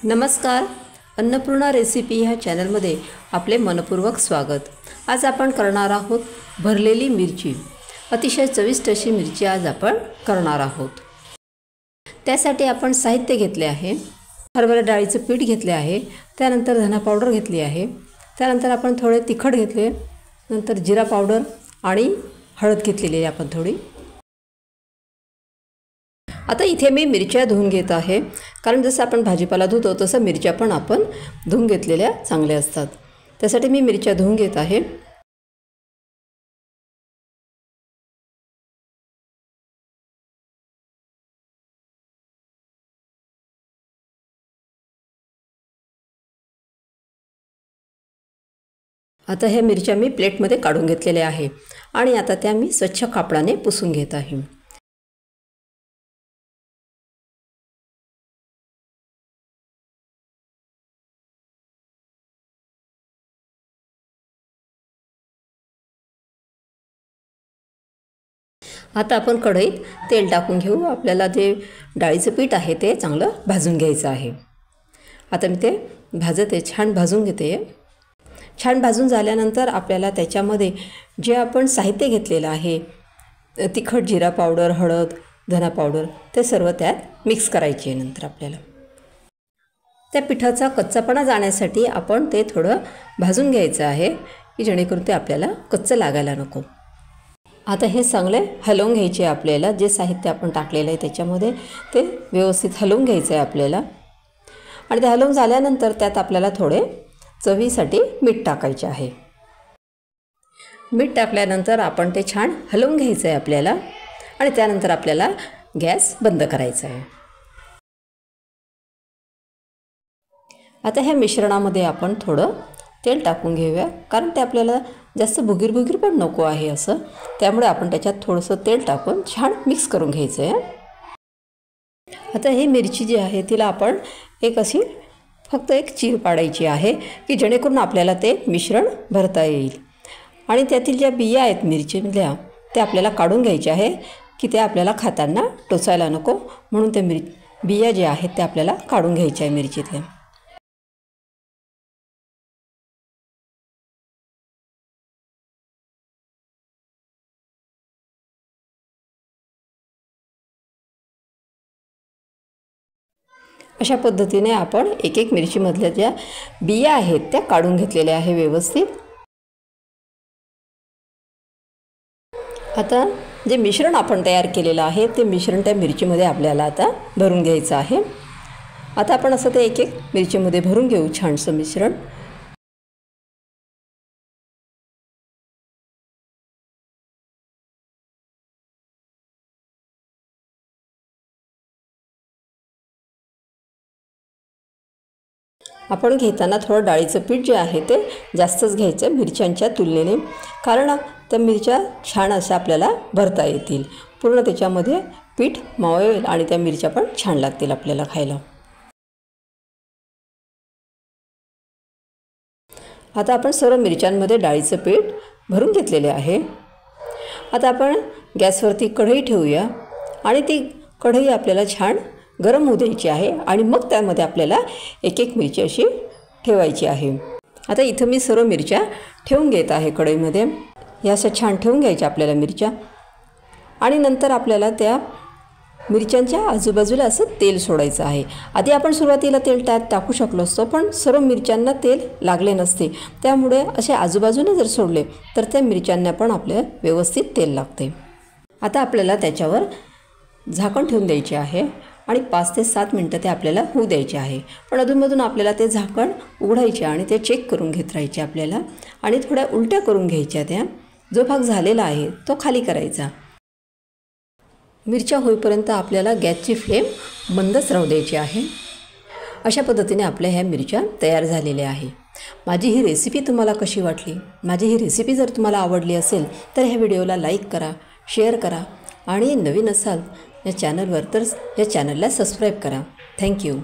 नमस्कार, अन्नपूर्णा रेसिपी ह्या चॅनलमध्ये आपले मनपूर्वक स्वागत। आज आपण करणार आहोत भरलेली मिरची। अतिशय चविष्ट अशी मिरची आज आपण करणार आहोत। त्यासाठी आपण साहित्य घेतले आहे। हरभरा डाळीचे पीठ घेतले आहे, त्यानंतर धना पावडर घेतली आहे, त्यानंतर आपण थोडे तिखट घेतले, नंतर जिरा पावडर आणि हळद घेतलेली आहे आपण थोडी। आता इथे मी मिरच्या धुवून घेत आहे, कारण जसं आपण भाजीपाला धुतो तसं मिरच्या पण आपण धुवून घेतलेल्या चांगल्या असतात। त्यासाठी मी मिरच्या धुवून घेत आहे। आता ह्या मिरच्या मी प्लेटमध्ये काढून घेतलेल्या आहे आणि आता त्या मी स्वच्छ कापडाने पुसून घेत आहे। आता आपण कढईत तेल टाकून घेऊ। आपल्याला जे डाळीचे पीठ आहे ते चांगलं भाजून घ्यायचं आहे। आता मी ते भाजते, छान भाजून घेते। छान भाजून झाल्यानंतर आपल्याला त्याच्यामध्ये जे आपण साहित्य घेतलेलं आहे, तिखट, जिरा पावडर, हळद, धना पावडर, ते सर्व त्यात मिक्स करायचे आहे। नंतर आपल्याला त्या पिठाचा कच्चापणा जाण्यासाठी आपण ते थोडं भाजून घ्यायचं आहे, की जेणेकरून ते आपल्याला कच्चं लागायला नको। आता हे चांगले हलवून घ्यायचे आपल्याला। जे साहित्य आपण टाकलेलं आहे त्याच्यामध्ये ते व्यवस्थित हलवून घ्यायचं आहे आपल्याला। आणि ते हलवून झाल्यानंतर त्यात आपल्याला थोडे चवीसाठी मीठ टाकायचे आहे। मीठ टाकल्यानंतर आपण ते छान हलवून घ्यायचं आहे आपल्याला आणि त्यानंतर आपल्याला गॅस बंद करायचा आहे। आता ह्या मिश्रणामध्ये आपण थोडं तेल टाकून घेऊया, कारण ते आपल्याला जास्त भुगीर पण नको आहे असं। त्यामुळे आपण त्याच्यात थोडंसं तेल टाकून छान मिक्स करून घ्यायचं आहे। आता ही मिरची जी आहे तिला आपण फक्त एक चीर पाडायची आहे, की जेणेकरून आपल्याला ते मिश्रण भरता येईल। आणि त्यातील ज्या बिया आहेत मिरचीमधल्या त्या आपल्याला काढून घ्यायच्या आहे, की त्या आपल्याला खाताना टोचायला नको, म्हणून त्या बिया ज्या आहेत त्या आपल्याला काढून घ्यायच्या आहे मिरचीतल्या। अशा पद्धतीने आपण एक एक मिरचीमधल्या ज्या बिया आहेत त्या काढून घेतलेल्या आहे व्यवस्थित। आता जे मिश्रण आपण तयार केलेलं आहे ते मिश्रण त्या मिरचीमध्ये आपल्याला आता भरून घ्यायचं आहे। आता आपण असं ते एक एक मिरचीमध्ये भरून घेऊ छानसं मिश्रण। आपण घेताना थोडं डाळीचं पीठ जे आहे ते जास्तच घ्यायचं मिरच्यांच्या तुलनेने, कारण त्या मिरच्या छान अशा आपल्याला भरता येतील। पूर्ण त्याच्यामध्ये पीठ मावेल आणि त्या मिरच्या पण छान लागतील आपल्याला खायला। आता आपण सर्व मिरच्यांमध्ये डाळीचं पीठ भरून घेतलेले आहे। आता आपण गॅसवरती कढई ठेवूया आणि ती कढई आपल्याला छान गरम होऊ द्यायची आहे आणि मग त्यामध्ये आपल्याला एक एक मिरची अशी ठेवायची आहे। आता इथं मी सर्व मिरच्या ठेवून घेत आहे कढईमध्ये। या अशा छान ठेवून घ्यायच्या आपल्याला मिरच्या आणि नंतर आपल्याला त्या मिरच्यांच्या आजूबाजूला असं तेल सोडायचं आहे। आधी आपण सुरुवातीला तेल त्यात टाकू शकलो असतो, पण सर्व मिरच्यांना तेल लागले नसते। त्यामुळे असे आजूबाजूने जर सोडले तर त्या मिरच्यांना पण आपल्याला व्यवस्थित तेल लागते। आता आपल्याला त्याच्यावर झाकण ठेवून द्यायचे आहे आणि 5 ते 7 मिनटं ते आपल्याला होऊ द्यायचे आहे। पण अधूनमधून आपल्याला ते झाकण उघडायचे आणि ते चेक करून घेत राहायचे आपल्याला आणि थोड्या उलट्या करून घ्यायच्या। त्या जो भाग झालेला आहे तो खाली करायचा। मिरच्या होईपर्यंत आपल्याला गॅसची फ्लेम बंदच राहू द्यायची आहे। अशा पद्धतीने आपल्या ह्या मिरच्या तयार झालेल्या आहे। माझी ही रेसिपी तुम्हाला कशी वाटली? माझी ही रेसिपी जर तुम्हाला आवडली असेल तर ह्या व्हिडिओला लाईक करा, शेअर करा आणि नवीन असाल या चॅनलवर तर या चॅनलला सबस्क्राईब करा। थँक्यू।